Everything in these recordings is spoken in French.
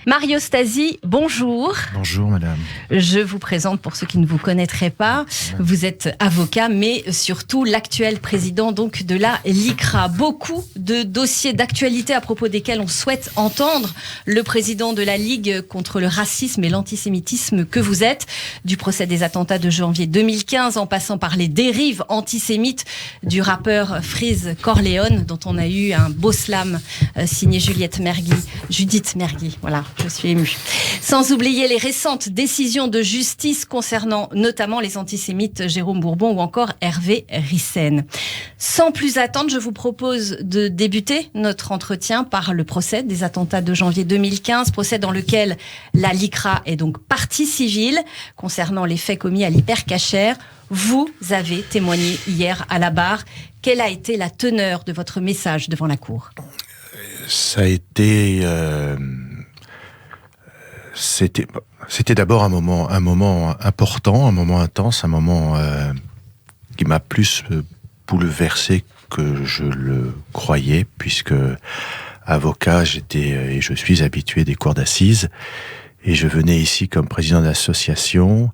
Mario Stasi, bonjour. Bonjour madame. Je vous présente pour ceux qui ne vous connaîtraient pas. Vous êtes avocat, mais surtout l'actuel président donc de la LICRA. Beaucoup de dossiers d'actualité à propos desquels on souhaite entendre le président de la Ligue contre le racisme et l'antisémitisme que vous êtes. Du procès des attentats de janvier 2015 en passant par les dérives antisémites du rappeur Freeze Corleone, dont on a eu un beau slam signé Judith Mergui. Voilà. Je suis émue. Sans oublier les récentes décisions de justice concernant notamment les antisémites Jérôme Bourbon ou encore Hervé Ryssen. Sans plus attendre, je vous propose de débuter notre entretien par le procès des attentats de janvier 2015, procès dans lequel la LICRA est donc partie civile concernant les faits commis à l'Hyper-Cacher. Vous avez témoigné hier à la barre. Quelle a été la teneur de votre message devant la cour ? Ça a été... C'était d'abord un moment important, un moment intense, un moment qui m'a plus bouleversé que je le croyais, puisque avocat, j'étais et je suis habitué des cours d'assises, et je venais ici comme président d'association,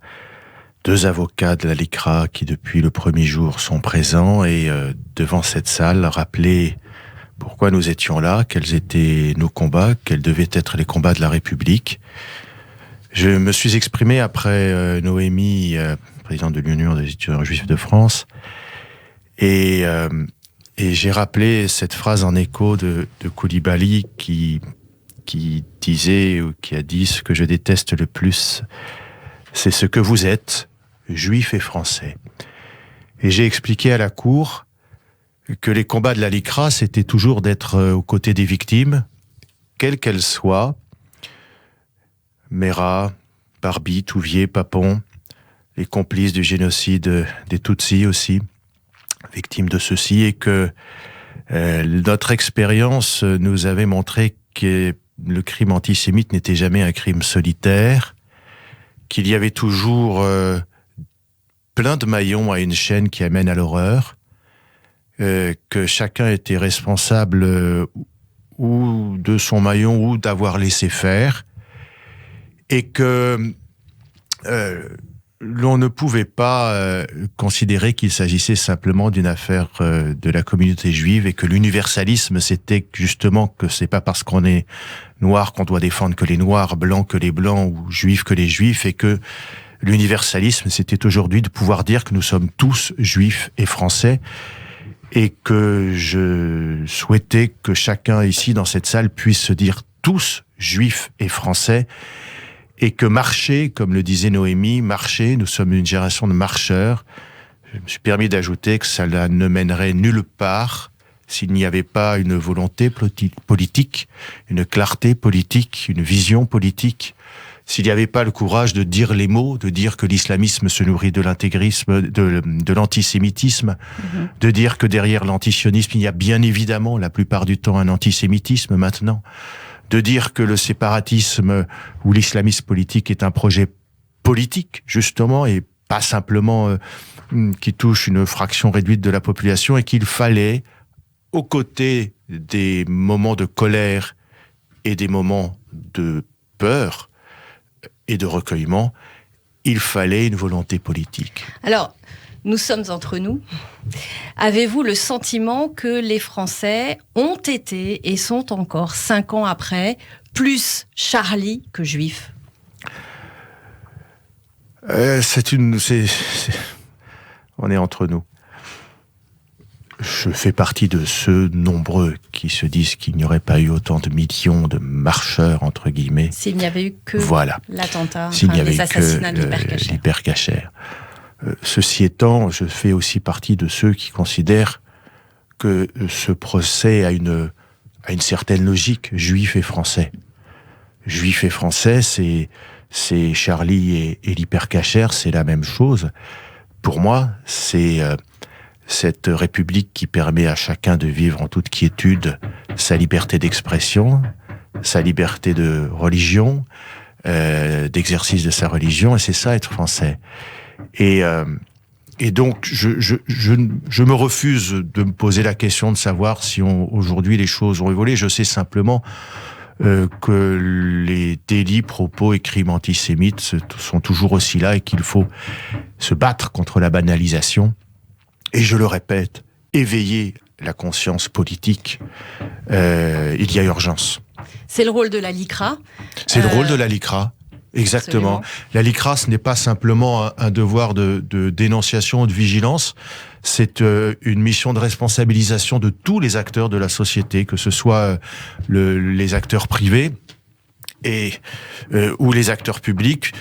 2 avocats de la LICRA qui depuis le premier jour sont présents, et devant cette salle, rappeler pourquoi nous étions là, quels étaient nos combats, quels devaient être les combats de la République. Je me suis exprimé après Noémie, présidente de l'Union des étudiants juifs de France, et j'ai rappelé cette phrase en écho de Koulibaly qui disait, ou qui a dit: ce que je déteste le plus, c'est ce que vous êtes, juifs et français. Et j'ai expliqué à la cour que les combats de la LICRA, c'était toujours d'être aux côtés des victimes, quelles qu'elles soient, Mera, Barbie, Touvier, Papon, les complices du génocide des Tutsis aussi, victimes de ceci, et que notre expérience nous avait montré que le crime antisémite n'était jamais un crime solitaire, qu'il y avait toujours plein de maillons à une chaîne qui amène à l'horreur, que chacun était responsable ou de son maillon ou d'avoir laissé faire, et que l'on ne pouvait pas considérer qu'il s'agissait simplement d'une affaire de la communauté juive, et que l'universalisme, c'était justement que c'est pas parce qu'on est noir qu'on doit défendre que les noirs, blancs que les blancs, ou juifs que les juifs, et que l'universalisme, c'était aujourd'hui de pouvoir dire que nous sommes tous juifs et français, et que je souhaitais que chacun ici dans cette salle puisse se dire tous juifs et français, et que marcher, comme le disait Noémie, marcher, nous sommes une génération de marcheurs. Je me suis permis d'ajouter que cela ne mènerait nulle part s'il n'y avait pas une volonté politique, une clarté politique, une vision politique, s'il n'y avait pas le courage de dire les mots, de dire que l'islamisme se nourrit de l'intégrisme, de l'antisémitisme, de dire que derrière l'antisionisme, il y a bien évidemment, la plupart du temps, un antisémitisme maintenant, de dire que le séparatisme ou l'islamisme politique est un projet politique, justement, et pas simplement qui touche une fraction réduite de la population, et qu'il fallait, aux côtés des moments de colère et des moments de peur et de recueillement, il fallait une volonté politique. Alors, nous sommes entre nous. Avez-vous le sentiment que les Français ont été et sont encore, 5 ans après, plus Charlie que juifs ? On est entre nous. Je fais partie de ceux nombreux qui se disent qu'il n'y aurait pas eu autant de millions de marcheurs, entre guillemets. S'il n'y avait eu que l'attentat, les assassinats de l'Hyper-Cacher. Ceci étant, je fais aussi partie de ceux qui considèrent que ce procès a une certaine logique, juifs et français. Juifs et français, c'est Charlie et l'Hyper-Cacher, c'est la même chose. Pour moi, c'est cette République qui permet à chacun de vivre en toute quiétude sa liberté d'expression, sa liberté de religion, d'exercice de sa religion, et c'est ça être français. Et donc, je me refuse de me poser la question de savoir si aujourd'hui les choses ont évolué. Je sais simplement que les délits, propos et crimes antisémites sont toujours aussi là et qu'il faut se battre contre la banalisation. Et je le répète, éveiller la conscience politique, il y a urgence. C'est le rôle de la LICRA. C'est le rôle de la LICRA, exactement. Absolument. La LICRA, ce n'est pas simplement un devoir de dénonciation ou de vigilance, c'est une mission de responsabilisation de tous les acteurs de la société, que ce soit les acteurs privés ou les acteurs publics.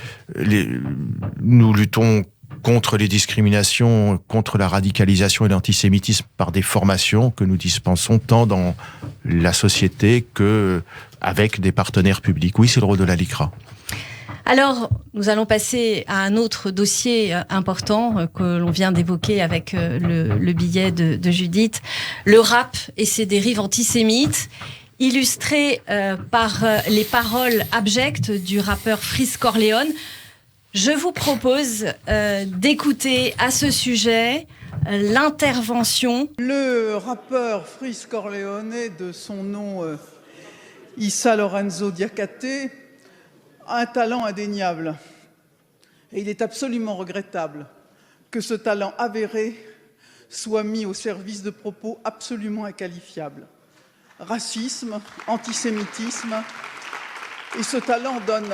Nous luttons contre les discriminations, contre la radicalisation et l'antisémitisme par des formations que nous dispensons tant dans la société que avec des partenaires publics. Oui, c'est le rôle de la LICRA. Alors, nous allons passer à un autre dossier important que l'on vient d'évoquer avec le billet de Judith. Le rap et ses dérives antisémites, illustré par les paroles abjectes du rappeur Freeze Corleone. Je vous propose d'écouter à ce sujet l'intervention. Le rappeur Freeze Corleone, de son nom Issa Lorenzo Diakate, a un talent indéniable. Et il est absolument regrettable que ce talent avéré soit mis au service de propos absolument inqualifiables. Racisme, antisémitisme, et ce talent donne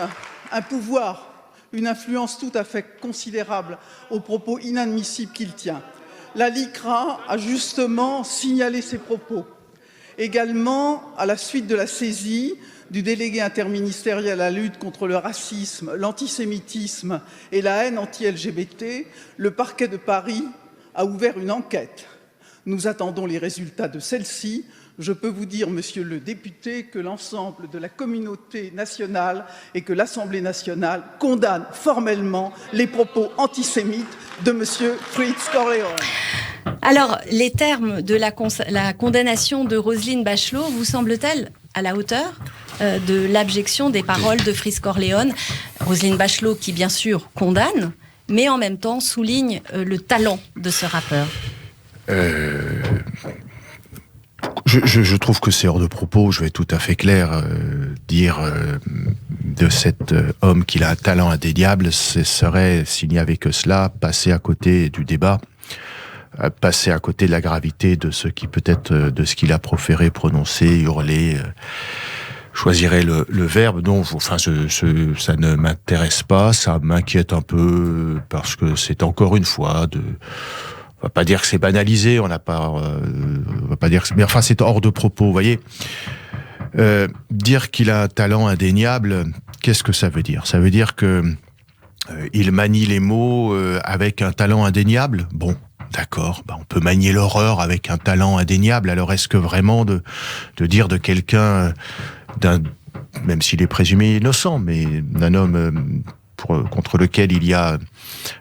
un pouvoir, une influence tout à fait considérable aux propos inadmissibles qu'il tient. La LICRA a justement signalé ces propos. Également, à la suite de la saisie du délégué interministériel à la lutte contre le racisme, l'antisémitisme et la haine anti-LGBT, le parquet de Paris a ouvert une enquête. Nous attendons les résultats de celle-ci. Je peux vous dire, monsieur le député, que l'ensemble de la communauté nationale et que l'Assemblée nationale condamnent formellement les propos antisémites de monsieur Freeze Corleone. Alors, les termes de la condamnation de Roselyne Bachelot vous semblent-elles à la hauteur de l'abjection des paroles de Freeze Corleone? Roselyne Bachelot qui, bien sûr, condamne, mais en même temps souligne le talent de ce rappeur. Je trouve que c'est hors de propos, je vais être tout à fait clair, dire de cet homme qu'il a un talent indéniable, ce serait, s'il n'y avait que cela, passer à côté du débat, passer à côté de la gravité de ce qui peut-être, de ce qu'il a proféré, prononcé, hurlé, choisirait le verbe. Non, enfin, ça ne m'intéresse pas, ça m'inquiète un peu, parce que c'est encore une fois on va pas dire que c'est banalisé, on va pas dire que mais enfin c'est hors de propos, vous voyez. Dire qu'il a un talent indéniable, qu'est-ce que ça veut dire? Ça veut dire que il manie les mots avec un talent indéniable. Bon, d'accord, on peut manier l'horreur avec un talent indéniable. Alors est-ce que vraiment de dire de quelqu'un, même s'il est présumé innocent, mais d'un homme contre lequel il y a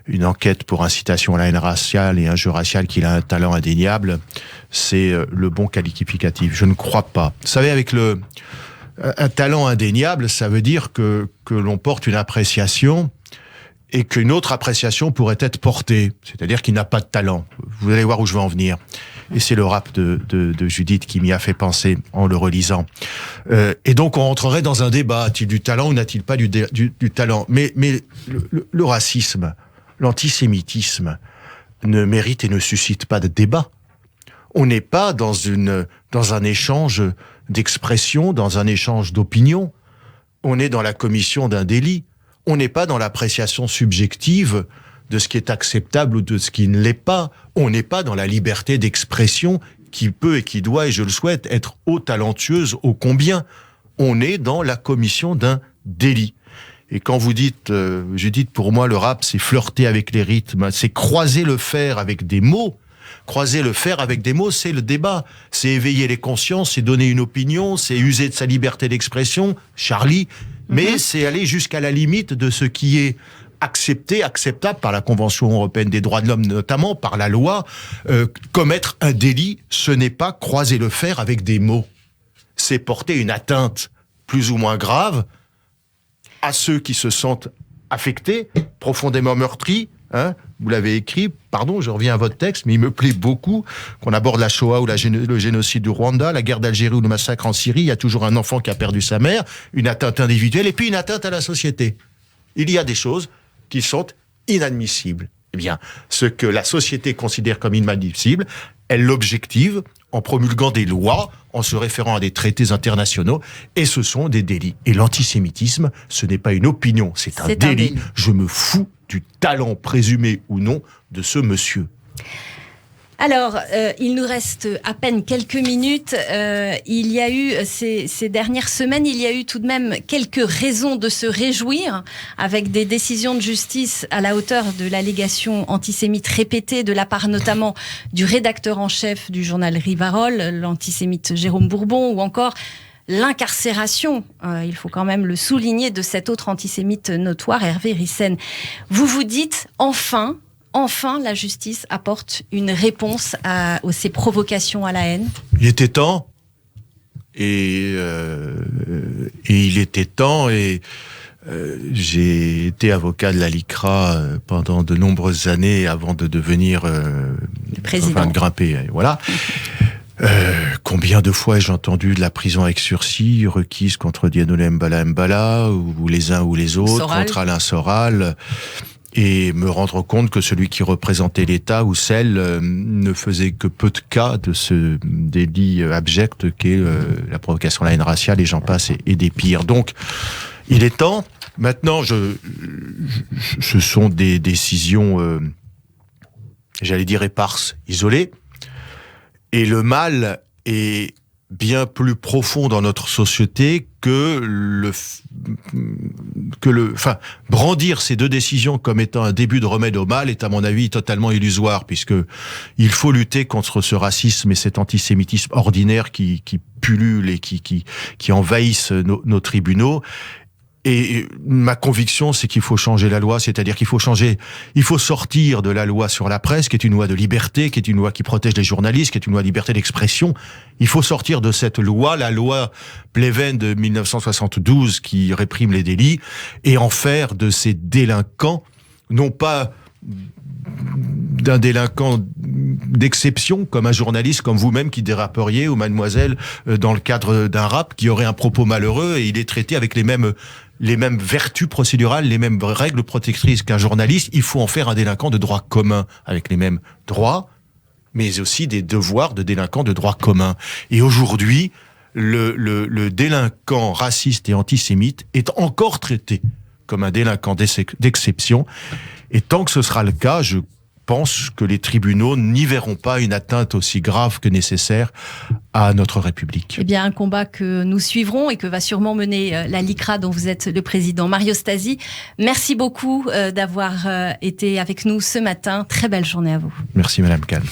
une enquête pour incitation à la haine raciale et injure raciale, qu'il a un talent indéniable, c'est le bon qualificatif. Je ne crois pas. Vous savez, avec un talent indéniable, ça veut dire que l'on porte une appréciation et qu'une autre appréciation pourrait être portée. C'est-à-dire qu'il n'a pas de talent. Vous allez voir où je veux en venir. Et c'est le rap de Judith qui m'y a fait penser en le relisant. Et donc on rentrerait dans un débat. A-t-il du talent ou n'a-t-il pas du talent? Mais le racisme, l'antisémitisme ne mérite et ne suscite pas de débat. On n'est pas dans un échange d'expression, dans un échange d'opinion. On est dans la commission d'un délit. On n'est pas dans l'appréciation subjective de ce qui est acceptable ou de ce qui ne l'est pas. On n'est pas dans la liberté d'expression qui peut et qui doit, et je le souhaite, être ô talentueuse, ô combien. On est dans la commission d'un délit. Et quand vous dites, Judith, pour moi, le rap, c'est flirter avec les rythmes, c'est croiser le fer avec des mots. Croiser le fer avec des mots, c'est le débat. C'est éveiller les consciences, c'est donner une opinion, c'est user de sa liberté d'expression, Charlie, mais c'est aller jusqu'à la limite de ce qui est acceptable par la Convention européenne des droits de l'homme, notamment par la loi. Commettre un délit, ce n'est pas croiser le fer avec des mots. C'est porter une atteinte plus ou moins grave à ceux qui se sentent affectés, profondément meurtris, vous l'avez écrit, pardon, je reviens à votre texte, mais il me plaît beaucoup qu'on aborde la Shoah ou le génocide du Rwanda, la guerre d'Algérie ou le massacre en Syrie. Il y a toujours un enfant qui a perdu sa mère, une atteinte individuelle et puis une atteinte à la société. Il y a des choses qui sont inadmissibles. Eh bien, ce que la société considère comme inadmissible, elle l'objective en promulguant des lois, en se référant à des traités internationaux, et ce sont des délits. Et l'antisémitisme, ce n'est pas une opinion, c'est un délit. Je me fous du talent présumé ou non de ce monsieur. Alors, il nous reste à peine quelques minutes. Il y a eu, ces dernières semaines, il y a eu tout de même quelques raisons de se réjouir, avec des décisions de justice à la hauteur de l'allégation antisémite répétée de la part notamment du rédacteur en chef du journal Rivarol, l'antisémite Jérôme Bourbon, ou encore l'incarcération, il faut quand même le souligner, de cet autre antisémite notoire, Hervé Ryssen. Vous vous dites, enfin, la justice apporte une réponse à ces provocations à la haine. Il était temps, et il était temps, et j'ai été avocat de la LICRA pendant de nombreuses années avant de devenir le président. Enfin, de grimper, voilà. Combien de fois ai-je entendu de la prison avec sursis requise contre Dianoula Mbala, ou les uns ou les autres, Soral. contre Alain Soral, et me rendre compte que celui qui représentait l'État ou celle ne faisait que peu de cas de ce délit abject qu'est la provocation à la haine raciale, et j'en passe, et des pires. Donc, il est temps. Maintenant, ce sont des décisions, j'allais dire éparses, isolées, et le mal est bien plus profond dans notre société enfin, brandir ces deux décisions comme étant un début de remède au mal est, à mon avis, totalement illusoire, puisque il faut lutter contre ce racisme et cet antisémitisme ordinaire qui pullulent et qui envahissent nos tribunaux. Et ma conviction, c'est qu'il faut changer la loi, c'est-à-dire il faut sortir de la loi sur la presse, qui est une loi de liberté, qui est une loi qui protège les journalistes, qui est une loi de liberté d'expression. Il faut sortir de cette loi, la loi Pleven de 1972, qui réprime les délits, et en faire de ces délinquants, non pas d'un délinquant d'exception, comme un journaliste comme vous-même qui déraperiez, ou mademoiselle, dans le cadre d'un rap, qui aurait un propos malheureux, et il est traité avec les mêmes vertus procédurales, les mêmes règles protectrices qu'un journaliste. Il faut en faire un délinquant de droit commun, avec les mêmes droits, mais aussi des devoirs de délinquant de droit commun. Et aujourd'hui, le délinquant raciste et antisémite est encore traité comme un délinquant d'exception. Et tant que ce sera le cas, je pense que les tribunaux n'y verront pas une atteinte aussi grave que nécessaire à notre République. Eh bien, un combat que nous suivrons et que va sûrement mener la LICRA, dont vous êtes le président. Mario Stasi, merci beaucoup d'avoir été avec nous ce matin. Très belle journée à vous. Merci Madame Kahn.